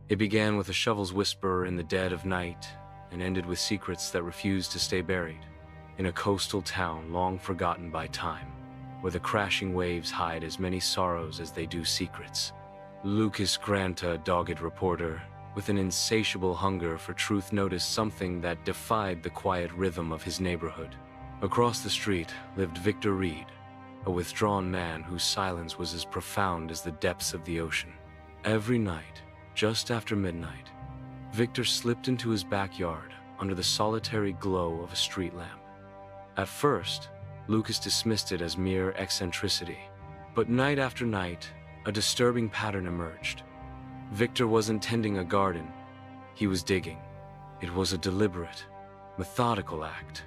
It began with a shovel's whisper in the dead of night and ended with secrets that refused to stay buried. In a coastal town long forgotten by time, where the crashing waves hide as many sorrows as they do secrets, Lucas Grant, a dogged reporter with an insatiable hunger for truth, noticed something that defied the quiet rhythm of his neighborhood. Across the street lived Victor Reed, a withdrawn man whose silence was as profound as the depths of the ocean. Every night, just after midnight, Victor slipped into his backyard under the solitary glow of a street lamp. At first, Lucas dismissed it as mere eccentricity, but night after night, a disturbing pattern emerged. Victor wasn't tending a garden, he was digging. It was a deliberate, methodical act,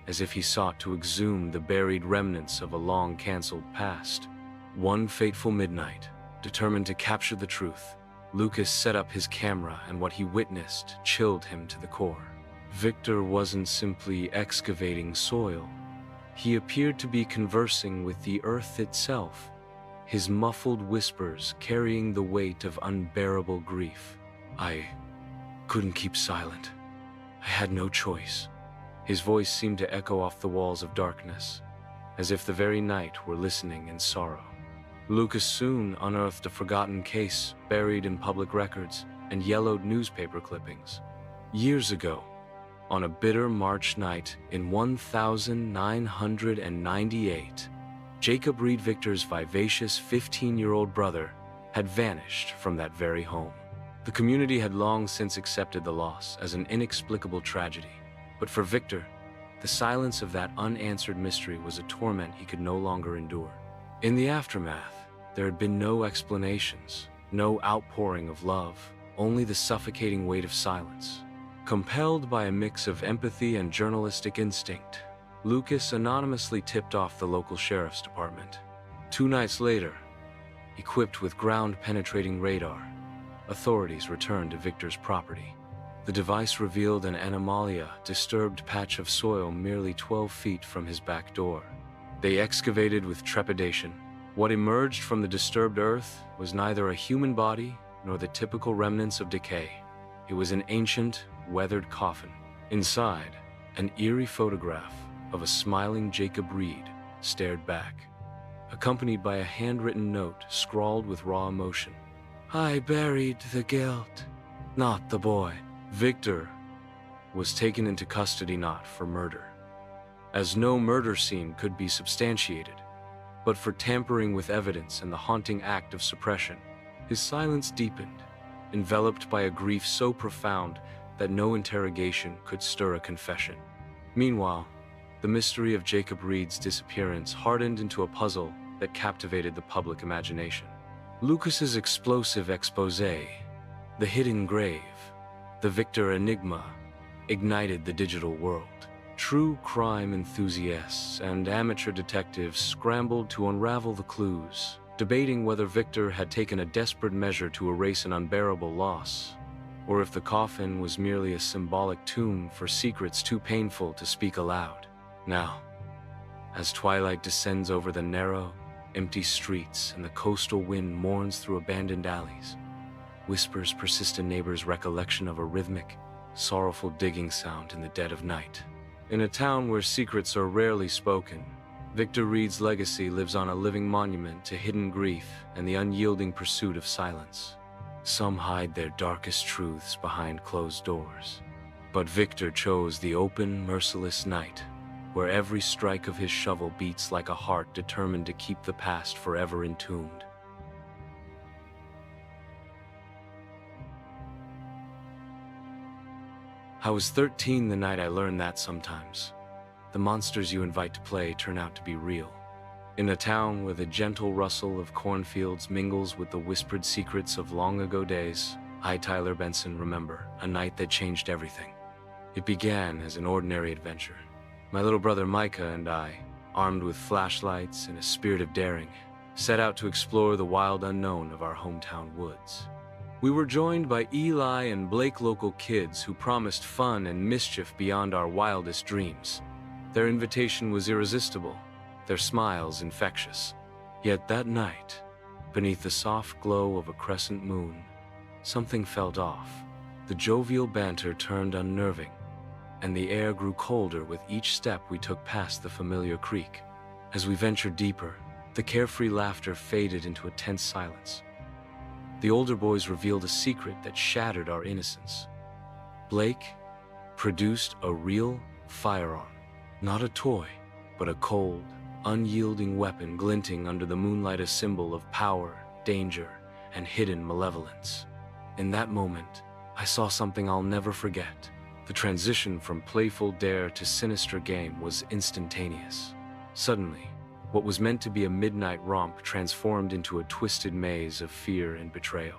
as if he sought to exhume the buried remnants of a long-canceled past. One fateful midnight, determined to capture the truth, Lucas set up his camera, and what he witnessed chilled him to the core. Victor wasn't simply excavating soil. He appeared to be conversing with the earth itself, his muffled whispers carrying the weight of unbearable grief. I couldn't keep silent. I had no choice. His voice seemed to echo off the walls of darkness, as if the very night were listening in sorrow. Lucas soon unearthed a forgotten case buried in public records and yellowed newspaper clippings. Years ago, on a bitter March night in 1998, Jacob Reed, Victor's vivacious 15-year-old brother, had vanished from that very home. The community had long since accepted the loss as an inexplicable tragedy, but for Victor, the silence of that unanswered mystery was a torment he could no longer endure. In the aftermath, there had been no explanations, no outpouring of love, only the suffocating weight of silence. Compelled by a mix of empathy and journalistic instinct, Lucas anonymously tipped off the local sheriff's department. 2 nights later, equipped with ground-penetrating radar, authorities returned to Victor's property. The device revealed an anomalia, disturbed patch of soil merely 12 feet from his back door. They excavated with trepidation. What emerged from the disturbed earth was neither a human body nor the typical remnants of decay. It was an ancient, weathered coffin. Inside, an eerie photograph of a smiling Jacob Reed stared back, accompanied by a handwritten note scrawled with raw emotion. I buried the guilt, not the boy. Victor was taken into custody not for murder, as no murder scene could be substantiated, but for tampering with evidence and the haunting act of suppression. His silence deepened, enveloped by a grief so profound that no interrogation could stir a confession. Meanwhile, the mystery of Jacob Reed's disappearance hardened into a puzzle that captivated the public imagination. Lucas's explosive exposé, the hidden grave, the Victor enigma, ignited the digital world. True crime enthusiasts and amateur detectives scrambled to unravel the clues, debating whether Victor had taken a desperate measure to erase an unbearable loss, or if the coffin was merely a symbolic tomb for secrets too painful to speak aloud. Now, as twilight descends over the narrow, empty streets and the coastal wind mourns through abandoned alleys, whispers persist in neighbors' recollection of a rhythmic, sorrowful digging sound in the dead of night. In a town where secrets are rarely spoken, Victor Reed's legacy lives on a living monument to hidden grief and the unyielding pursuit of silence. Some hide their darkest truths behind closed doors, but Victor chose the open, merciless night, where every strike of his shovel beats like a heart determined to keep the past forever entombed. I was 13 the night I learned that sometimes the monsters you invite to play turn out to be real. In a town where the gentle rustle of cornfields mingles with the whispered secrets of long ago days, I, Tyler Benson, remember a night that changed everything. It began as an ordinary adventure. My little brother Micah and I, armed with flashlights and a spirit of daring, set out to explore the wild unknown of our hometown woods. We were joined by Eli and Blake, local kids who promised fun and mischief beyond our wildest dreams. Their invitation was irresistible, their smiles infectious. Yet that night, beneath the soft glow of a crescent moon, something felt off. The jovial banter turned unnerving, and the air grew colder with each step we took past the familiar creek. As we ventured deeper, the carefree laughter faded into a tense silence. The older boys revealed a secret that shattered our innocence. Blake produced a real firearm, not a toy, but a cold, unyielding weapon glinting under the moonlight, a symbol of power, danger, and hidden malevolence. In that moment, I saw something I'll never forget. The transition from playful dare to sinister game was instantaneous. Suddenly, what was meant to be a midnight romp transformed into a twisted maze of fear and betrayal.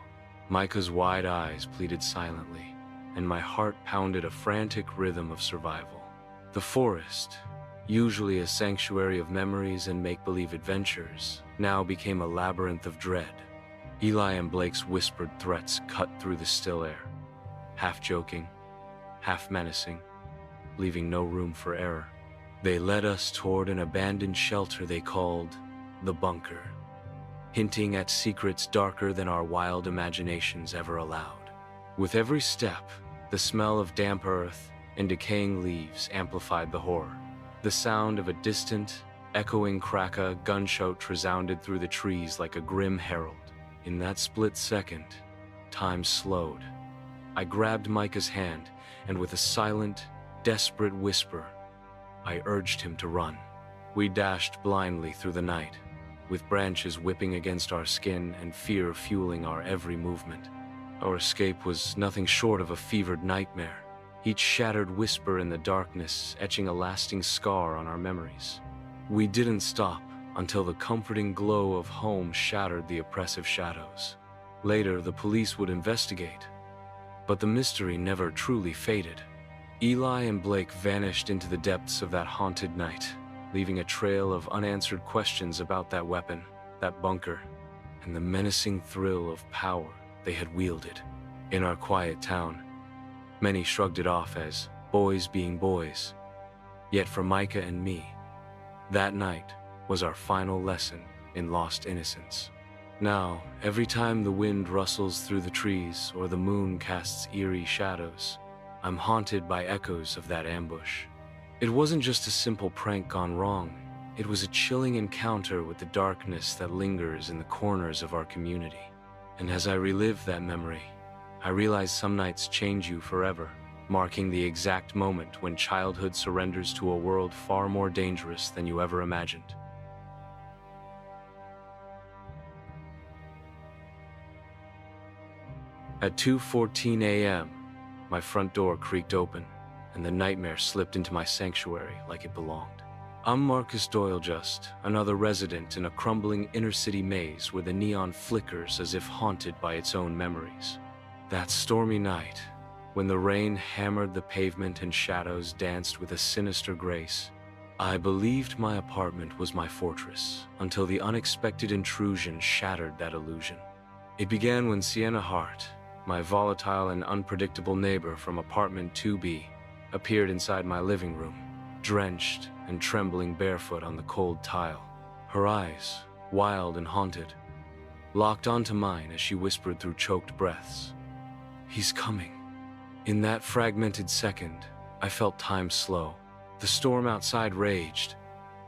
Micah's wide eyes pleaded silently, and my heart pounded a frantic rhythm of survival. The forest, usually a sanctuary of memories and make-believe adventures, now became a labyrinth of dread. Eli and Blake's whispered threats cut through the still air, half joking, half menacing, leaving no room for error. They led us toward an abandoned shelter they called the bunker, hinting at secrets darker than our wild imaginations ever allowed. With every step, the smell of damp earth and decaying leaves amplified the horror. The sound of a distant, echoing crack-a gunshot resounded through the trees like a grim herald. In that split second, time slowed. I grabbed Micah's hand, and with a silent, desperate whisper, I urged him to run. We dashed blindly through the night, with branches whipping against our skin and fear fueling our every movement. Our escape was nothing short of a fevered nightmare, each shattered whisper in the darkness etching a lasting scar on our memories. We didn't stop until the comforting glow of home shattered the oppressive shadows. Later, the police would investigate, but the mystery never truly faded. Eli and Blake vanished into the depths of that haunted night, leaving a trail of unanswered questions about that weapon, that bunker, and the menacing thrill of power they had wielded. In our quiet town, many shrugged it off as boys being boys. Yet for Micah and me, that night was our final lesson in lost innocence. Now, every time the wind rustles through the trees or the moon casts eerie shadows, I'm haunted by echoes of that ambush. It wasn't just a simple prank gone wrong. It was a chilling encounter with the darkness that lingers in the corners of our community. And as I relive that memory, I realize some nights change you forever, marking the exact moment when childhood surrenders to a world far more dangerous than you ever imagined. At 2:14 a.m., my front door creaked open, and the nightmare slipped into my sanctuary like it belonged. I'm Marcus Doyle, just another resident in a crumbling inner-city maze where the neon flickers as if haunted by its own memories. That stormy night, when the rain hammered the pavement and shadows danced with a sinister grace, I believed my apartment was my fortress, until the unexpected intrusion shattered that illusion. It began when Sienna Hart, my volatile and unpredictable neighbor from apartment 2B, appeared inside my living room, drenched and trembling barefoot on the cold tile. Her eyes, wild and haunted, locked onto mine as she whispered through choked breaths, "He's coming." In that fragmented second, I felt time slow. The storm outside raged.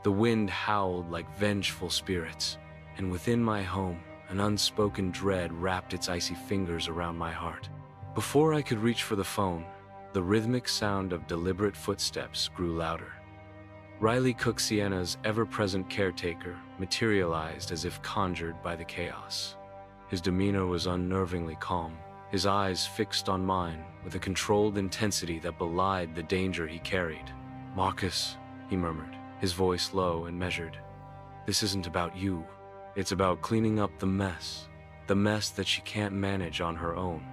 The wind howled like vengeful spirits, and within my home, an unspoken dread wrapped its icy fingers around my heart. Before I could reach for the phone, the rhythmic sound of deliberate footsteps grew louder. Riley Cook, Sienna's ever-present caretaker, materialized as if conjured by the chaos. His demeanor was unnervingly calm, his eyes fixed on mine with a controlled intensity that belied the danger he carried. "Marcus," he murmured, his voice low and measured, "this isn't about you. It's about cleaning up the mess that she can't manage on her own."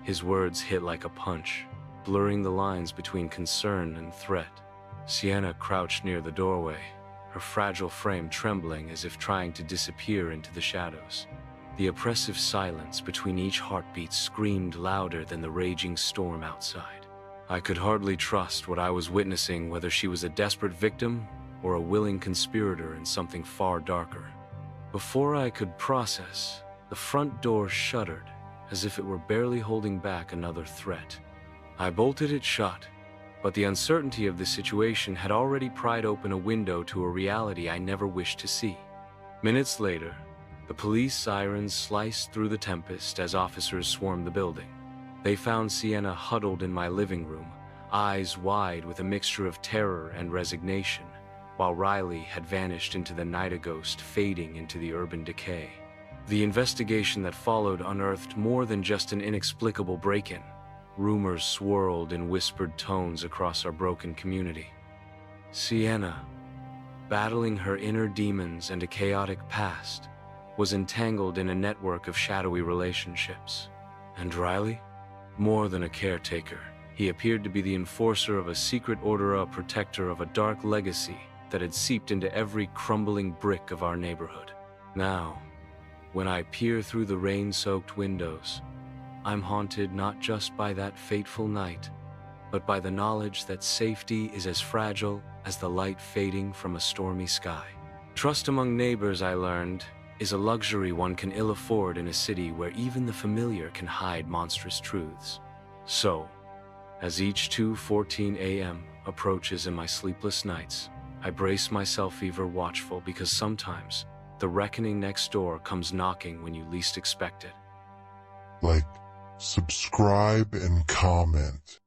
His words hit like a punch, blurring the lines between concern and threat. Sienna crouched near the doorway, her fragile frame trembling as if trying to disappear into the shadows. The oppressive silence between each heartbeat screamed louder than the raging storm outside. I could hardly trust what I was witnessing, whether she was a desperate victim or a willing conspirator in something far darker. Before I could process, the front door shuddered as if it were barely holding back another threat. I bolted it shut, but the uncertainty of the situation had already pried open a window to a reality I never wished to see. Minutes later, the police sirens sliced through the tempest as officers swarmed the building. They found Sienna huddled in my living room, eyes wide with a mixture of terror and resignation, while Riley had vanished into the night, a ghost fading into the urban decay. The investigation that followed unearthed more than just an inexplicable break-in. Rumors swirled in whispered tones across our broken community. Sienna, battling her inner demons and a chaotic past, was entangled in a network of shadowy relationships. And Riley? More than a caretaker, he appeared to be the enforcer of a secret order, a protector of a dark legacy that had seeped into every crumbling brick of our neighborhood. Now, when I peer through the rain-soaked windows, I'm haunted not just by that fateful night, but by the knowledge that safety is as fragile as the light fading from a stormy sky. Trust among neighbors, I learned, is a luxury one can ill afford in a city where even the familiar can hide monstrous truths. So, as each 2:14 a.m. approaches in my sleepless nights, I brace myself ever watchful, because sometimes the reckoning next door comes knocking when you least expect it. Like, subscribe and comment.